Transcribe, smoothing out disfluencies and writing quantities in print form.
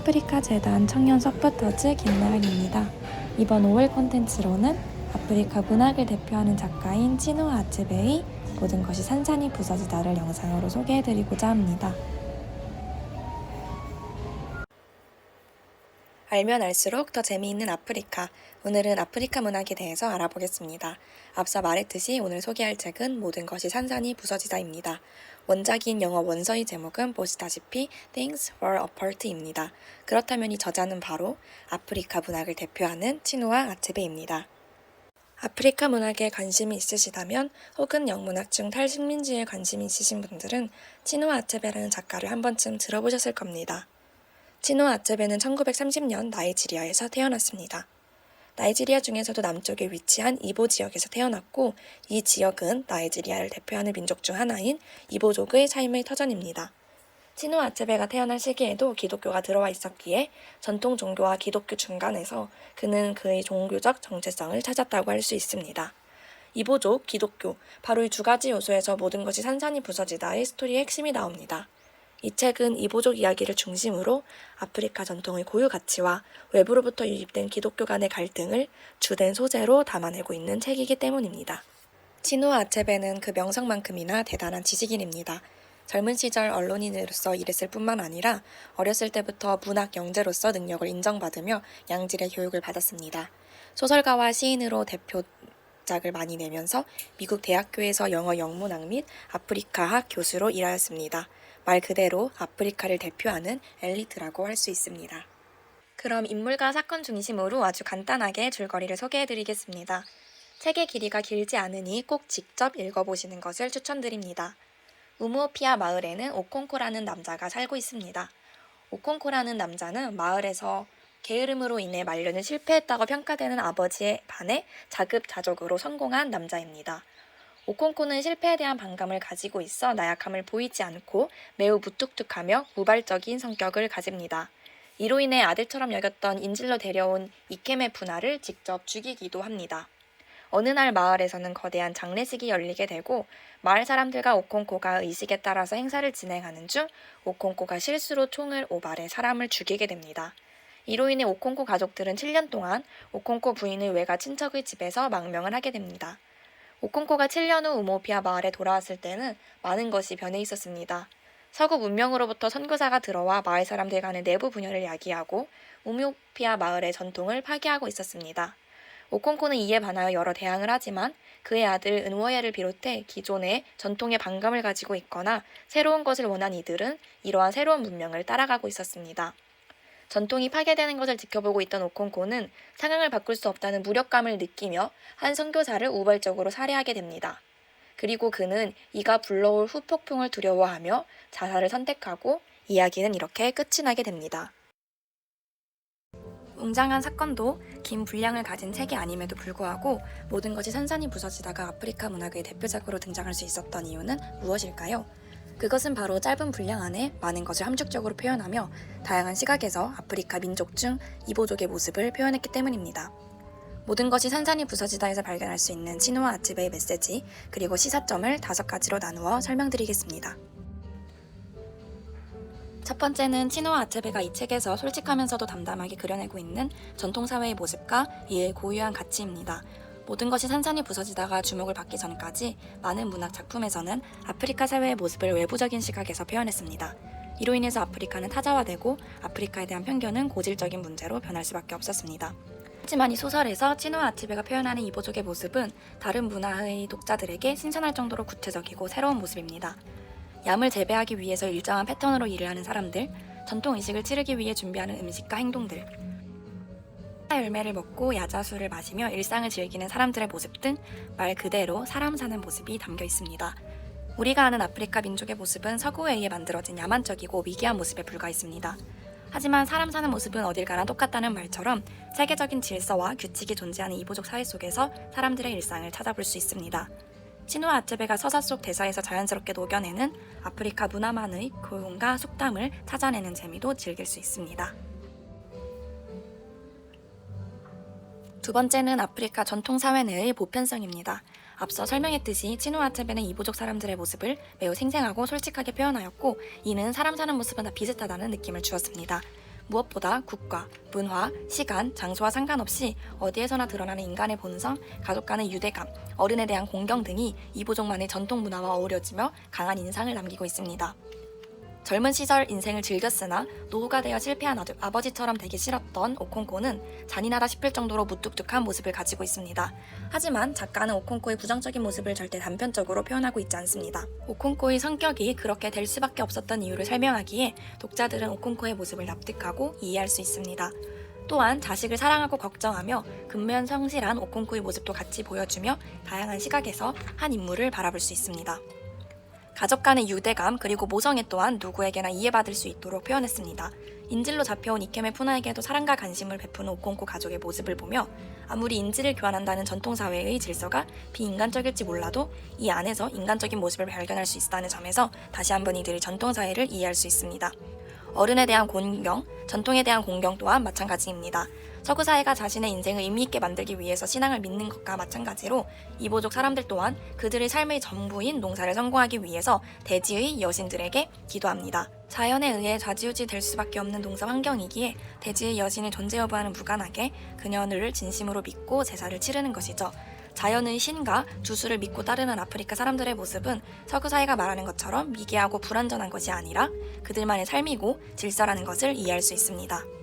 아프리카 재단 청년 서포터즈 김나연입니다. 이번 5월 콘텐츠로는 아프리카 문학을 대표하는 작가인 치누아 아체베의 모든 것이 산산이 부서지다를 영상으로 소개해드리고자 합니다. 알면 알수록 더 재미있는 아프리카. 오늘은 아프리카 문학에 대해서 알아보겠습니다. 앞서 말했듯이 오늘 소개할 책은 모든 것이 산산이 부서지다입니다. 원작인 영어 원서의 제목은 보시다시피 Things Fall Apart입니다. 그렇다면 이 저자는 바로 아프리카 문학을 대표하는 치누아 아체베입니다. 아프리카 문학에 관심이 있으시다면 혹은 영문학 중 탈식민지에 관심이 있으신 분들은 치누아 아체베라는 작가를 한 번쯤 들어보셨을 겁니다. 치누아 아체베는 1930년 나이지리아에서 태어났습니다. 나이지리아 중에서도 남쪽에 위치한 이보 지역에서 태어났고 이 지역은 나이지리아를 대표하는 민족 중 하나인 이보족의 삶의 터전입니다. 치누아 아체베가 태어난 시기에도 기독교가 들어와 있었기에 전통 종교와 기독교 중간에서 그는 그의 종교적 정체성을 찾았다고 할 수 있습니다. 이보족, 기독교, 바로 이 두 가지 요소에서 모든 것이 산산이 부서지다의 스토리의 핵심이 나옵니다. 이 책은 이보족 이야기를 중심으로 아프리카 전통의 고유 가치와 외부로부터 유입된 기독교 간의 갈등을 주된 소재로 담아내고 있는 책이기 때문입니다. 치누아 아체베는 그 명성만큼이나 대단한 지식인입니다. 젊은 시절 언론인으로서 일했을 뿐만 아니라 어렸을 때부터 문학 영재로서 능력을 인정받으며 양질의 교육을 받았습니다. 소설가와 시인으로 대표작을 많이 내면서 미국 대학교에서 영어 영문학 및 아프리카학 교수로 일하였습니다. 말 그대로 아프리카를 대표하는 엘리트라고 할 수 있습니다. 그럼 인물과 사건 중심으로 아주 간단하게 줄거리를 소개해드리겠습니다. 책의 길이가 길지 않으니 꼭 직접 읽어보시는 것을 추천드립니다. 우무오피아 마을에는 오콩코라는 남자가 살고 있습니다. 오콩코라는 남자는 마을에서 게으름으로 인해 말년을 실패했다고 평가되는 아버지에 반해 자급자족으로 성공한 남자입니다. 오콩코는 실패에 대한 반감을 가지고 있어 나약함을 보이지 않고 매우 무뚝뚝하며 우발적인 성격을 가집니다. 이로 인해 아들처럼 여겼던 인질로 데려온 이케메 푸나를 직접 죽이기도 합니다. 어느 날 마을에서는 거대한 장례식이 열리게 되고 마을 사람들과 오콩코가 의식에 따라서 행사를 진행하는 중 오콩코가 실수로 총을 오발해 사람을 죽이게 됩니다. 이로 인해 오콩코 가족들은 7년 동안 오콩코 부인의 외가 친척의 집에서 망명을 하게 됩니다. 오콩코가 7년 후 우모피아 마을에 돌아왔을 때는 많은 것이 변해 있었습니다. 서구 문명으로부터 선교사가 들어와 마을 사람들 간의 내부 분열을 야기하고 우모피아 마을의 전통을 파괴하고 있었습니다. 오콩코는 이에 반하여 여러 대항을 하지만 그의 아들 은워예를 비롯해 기존의 전통에 반감을 가지고 있거나 새로운 것을 원한 이들은 이러한 새로운 문명을 따라가고 있었습니다. 전통이 파괴되는 것을 지켜보고 있던 오콩코는 상황을 바꿀 수 없다는 무력감을 느끼며 한 선교사를 우발적으로 살해하게 됩니다. 그리고 그는 이가 불러올 후폭풍을 두려워하며 자살을 선택하고 이야기는 이렇게 끝이 나게 됩니다. 웅장한 사건도 긴 분량을 가진 책이 아님에도 불구하고 모든 것이 산산이 부서지다가 아프리카 문학의 대표작으로 등장할 수 있었던 이유는 무엇일까요? 그것은 바로 짧은 분량 안에 많은 것을 함축적으로 표현하며 다양한 시각에서 아프리카 민족 중 이보족의 모습을 표현했기 때문입니다. 모든 것이 산산이 부서지다에서 발견할 수 있는 치누아 아체베의 메시지 그리고 시사점을 5가지로 나누어 설명드리겠습니다. 첫 번째는 치누아 아체베가 이 책에서 솔직하면서도 담담하게 그려내고 있는 전통사회의 모습과 이의 고유한 가치입니다. 모든 것이 산산이 부서지다가 주목을 받기 전까지 많은 문학 작품에서는 아프리카 사회의 모습을 외부적인 시각에서 표현했습니다. 이로 인해서 아프리카는 타자화되고 아프리카에 대한 편견은 고질적인 문제로 변할 수밖에 없었습니다. 하지만 이 소설에서 치누아 아체베가 표현하는 이보족의 모습은 다른 문화의 독자들에게 신선할 정도로 구체적이고 새로운 모습입니다. 얌을 재배하기 위해서 일정한 패턴으로 일을 하는 사람들, 전통 의식을 치르기 위해 준비하는 음식과 행동들, 열매를 먹고 야자수를 마시며 일상을 즐기는 사람들의 모습 등 말 그대로 사람 사는 모습이 담겨 있습니다. 우리가 아는 아프리카 민족의 모습은 서구에 의해 만들어진 야만적이고 미개한 모습에 불과했습니다. 하지만 사람 사는 모습은 어딜 가나 똑같다는 말처럼 세계적인 질서와 규칙이 존재하는 이보족 사회 속에서 사람들의 일상을 찾아볼 수 있습니다. 치누아 아체베가 서사 속 대사에서 자연스럽게 녹여내는 아프리카 문화만의 교훈과 속담을 찾아내는 재미도 즐길 수 있습니다. 두 번째는 아프리카 전통사회 내의 보편성입니다. 앞서 설명했듯이 치누아 아체베는 이보족 사람들의 모습을 매우 생생하고 솔직하게 표현하였고 이는 사람 사는 모습은 다 비슷하다는 느낌을 주었습니다. 무엇보다 국가, 문화, 시간, 장소와 상관없이 어디에서나 드러나는 인간의 본성, 가족 간의 유대감, 어른에 대한 공경 등이 이부족만의 전통 문화와 어우러지며 강한 인상을 남기고 있습니다. 젊은 시절 인생을 즐겼으나 노후가 되어 실패한 아버지처럼 되기 싫었던 오콩코는 잔인하다 싶을 정도로 무뚝뚝한 모습을 가지고 있습니다. 하지만 작가는 오콩코의 부정적인 모습을 절대 단편적으로 표현하고 있지 않습니다. 오콩코의 성격이 그렇게 될 수밖에 없었던 이유를 설명하기에 독자들은 오콩코의 모습을 납득하고 이해할 수 있습니다. 또한 자식을 사랑하고 걱정하며 근면 성실한 오콩코의 모습도 같이 보여주며 다양한 시각에서 한 인물을 바라볼 수 있습니다. 가족 간의 유대감 그리고 모성애 또한 누구에게나 이해받을 수 있도록 표현했습니다. 인질로 잡혀온 이케메 푸나에게도 사랑과 관심을 베푸는 오콩코 가족의 모습을 보며 아무리 인질을 교환한다는 전통사회의 질서가 비인간적일지 몰라도 이 안에서 인간적인 모습을 발견할 수 있다는 점에서 다시 한번 이들의 전통사회를 이해할 수 있습니다. 어른에 대한 공경, 전통에 대한 공경 또한 마찬가지입니다. 서구 사회가 자신의 인생을 의미있게 만들기 위해서 신앙을 믿는 것과 마찬가지로 이보족 사람들 또한 그들의 삶의 전부인 농사를 성공하기 위해서 대지의 여신들에게 기도합니다. 자연에 의해 좌지우지 될 수밖에 없는 농사 환경이기에 대지의 여신의 존재 여부와는 무관하게 그녀를 진심으로 믿고 제사를 치르는 것이죠. 자연의 신과 주술을 믿고 따르는 아프리카 사람들의 모습은 서구 사회가 말하는 것처럼 미개하고 불완전한 것이 아니라 그들만의 삶이고 질서라는 것을 이해할 수 있습니다.